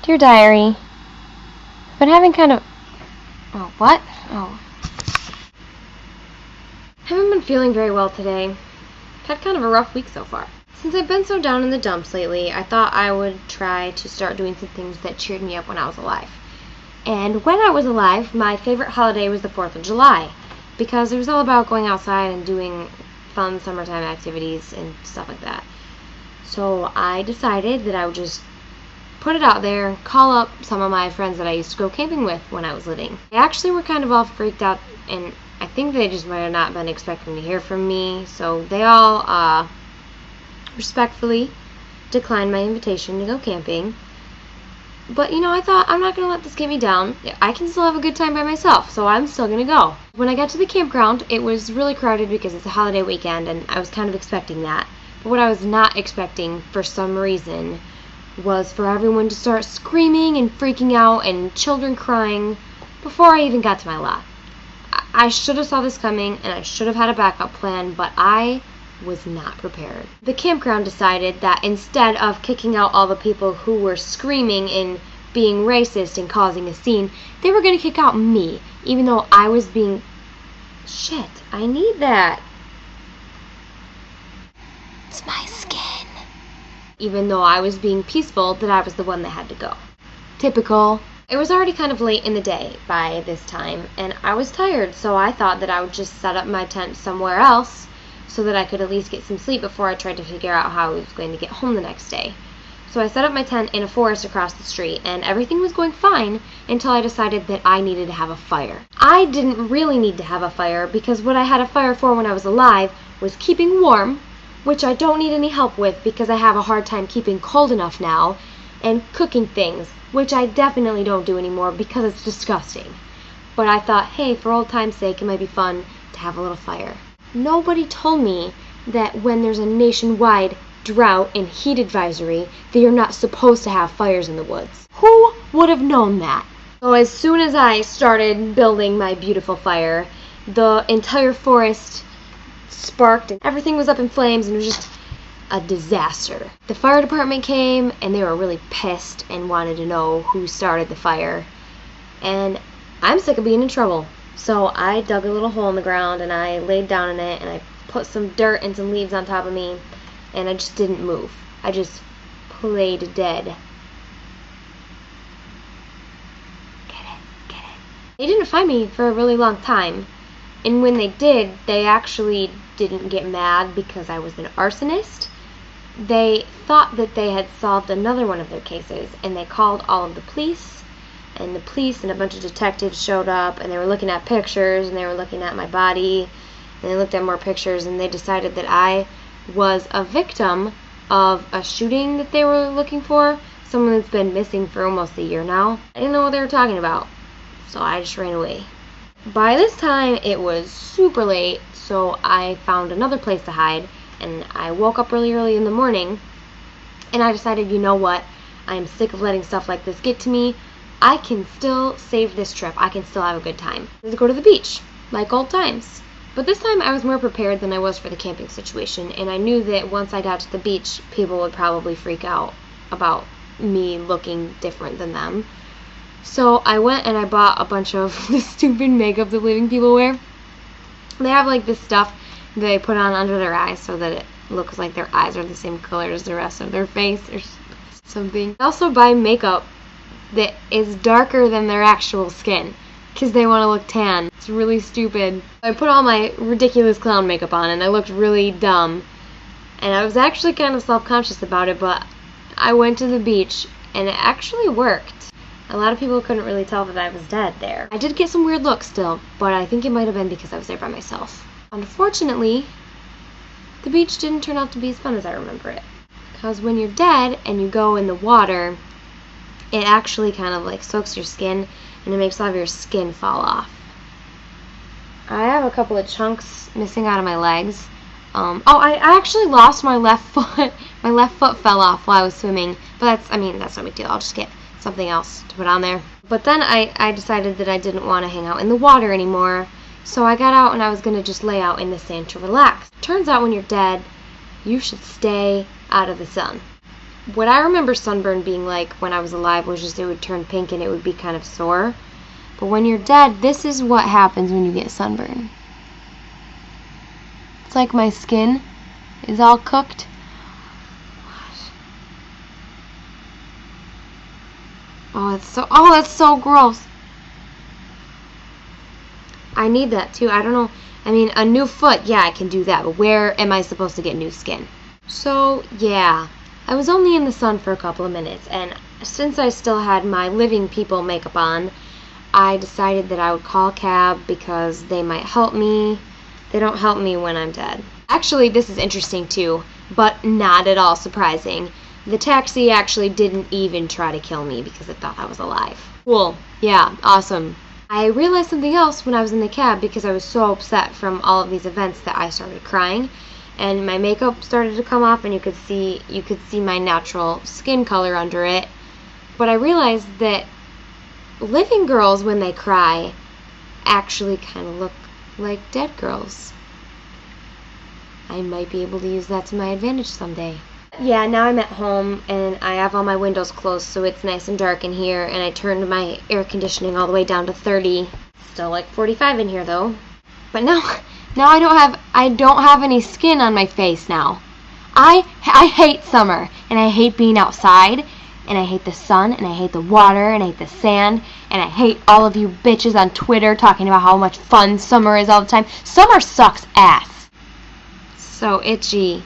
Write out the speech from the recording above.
Dear Diary, I've been having kind of... Oh, what? Oh. Haven't been feeling very well today. Had kind of a rough week so far. Since I've been so down in the dumps lately, I thought I would try to start doing some things that cheered me up when I was alive. And when I was alive, my favorite holiday was the 4th of July, because it was all about going outside and doing fun summertime activities and stuff like that. So I decided that I would just put it out there, call up some of my friends that I used to go camping with when I was living. They actually were kind of all freaked out, and I think they just might have not been expecting to hear from me, so they all respectfully declined my invitation to go camping. But, you know, I thought, I'm not going to let this get me down. I can still have a good time by myself, so I'm still going to go. When I got to the campground, it was really crowded because it's a holiday weekend, and I was kind of expecting that. But what I was not expecting, for some reason, was for everyone to start screaming and freaking out and children crying before I even got to my lot. I should have saw this coming, and I should have had a backup plan, but I was not prepared. The campground decided that instead of kicking out all the people who were screaming and being racist and causing a scene, they were going to kick out me, even though I was being... Shit, I need that. It's my skin. Even though I was being peaceful, that I was the one that had to go. Typical. It was already kind of late in the day by this time, and I was tired, so I thought that I would just set up my tent somewhere else so that I could at least get some sleep before I tried to figure out how I was going to get home the next day. So I set up my tent in a forest across the street, and everything was going fine until I decided that I needed to have a fire. I didn't really need to have a fire, because what I had a fire for when I was alive was keeping warm, which I don't need any help with because I have a hard time keeping cold enough now, and cooking things, which I definitely don't do anymore because it's disgusting. But I thought, hey, for old time's sake, it might be fun to have a little fire. Nobody told me that when there's a nationwide drought and heat advisory that you're not supposed to have fires in the woods. Who would have known that? So as soon as I started building my beautiful fire, the entire forest sparked and everything was up in flames, and it was just a disaster. The fire department came, and they were really pissed and wanted to know who started the fire. And I'm sick of being in trouble. So I dug a little hole in the ground, and I laid down in it, and I put some dirt and some leaves on top of me, and I just didn't move. I just played dead. Get it, get it. They didn't find me for a really long time, and when they did, they actually didn't get mad because I was an arsonist. They thought that they had solved another one of their cases, and they called all of the police, and the police and a bunch of detectives showed up, and they were looking at pictures, and they were looking at my body, and they looked at more pictures, and they decided that I was a victim of a shooting that they were looking for, someone that's been missing for almost a year now. I didn't know what they were talking about, so I just ran away. By this time, it was super late, so I found another place to hide, and I woke up really early in the morning, and I decided, you know what, I am sick of letting stuff like this get to me. I can still save this trip. I can still have a good time. Let's go to the beach, like old times. But this time I was more prepared than I was for the camping situation, and I knew that once I got to the beach, people would probably freak out about me looking different than them. So I went and I bought a bunch of the stupid makeup that living people wear. They have like this stuff that they put on under their eyes so that it looks like their eyes are the same color as the rest of their face or something. I also buy makeup that is darker than their actual skin because they want to look tan. It's really stupid. I put all my ridiculous clown makeup on, and I looked really dumb, and I was actually kind of self-conscious about it, but I went to the beach and it actually worked. A lot of people couldn't really tell that I was dead there. I did get some weird looks still, but I think it might have been because I was there by myself. Unfortunately, the beach didn't turn out to be as fun as I remember it. Because when you're dead and you go in the water, it actually kind of like soaks your skin, and it makes all of your skin fall off. I have a couple of chunks missing out of my legs. I actually lost my left foot. My left foot fell off while I was swimming, but that's no big deal. I'll just get something else to put on there. But then I decided that I didn't want to hang out in the water anymore, so I got out and I was going to just lay out in the sand to relax. Turns out when you're dead, you should stay out of the sun. what I remember sunburn being like when I was alive was just it would turn pink and it would be kind of sore. But when you're dead, this is what happens when you get sunburn. It's like my skin is all cooked. Oh, that's so gross. I need that too. I don't know. I mean, a new foot, yeah, I can do that, but where am I supposed to get new skin? So, yeah, I was only in the sun for a couple of minutes, and since I still had my living people makeup on, I decided that I would call a cab because they might help me. They don't help me when I'm dead. Actually, this is interesting too, but not at all surprising. The taxi actually didn't even try to kill me because it thought I was alive. Cool. Yeah, awesome. I realized something else when I was in the cab because I was so upset from all of these events that I started crying, and my makeup started to come off, and you could see my natural skin color under it. But I realized that living girls, when they cry, actually kind of look like dead girls. I might be able to use that to my advantage someday. Yeah, now I'm at home and I have all my windows closed so it's nice and dark in here, and I turned my air conditioning all the way down to 30. Still like 45 in here though. But now I don't have any skin on my face now. I hate summer, and I hate being outside, and I hate the sun, and I hate the water, and I hate the sand, and I hate all of you bitches on Twitter talking about how much fun summer is all the time. Summer sucks ass. So itchy.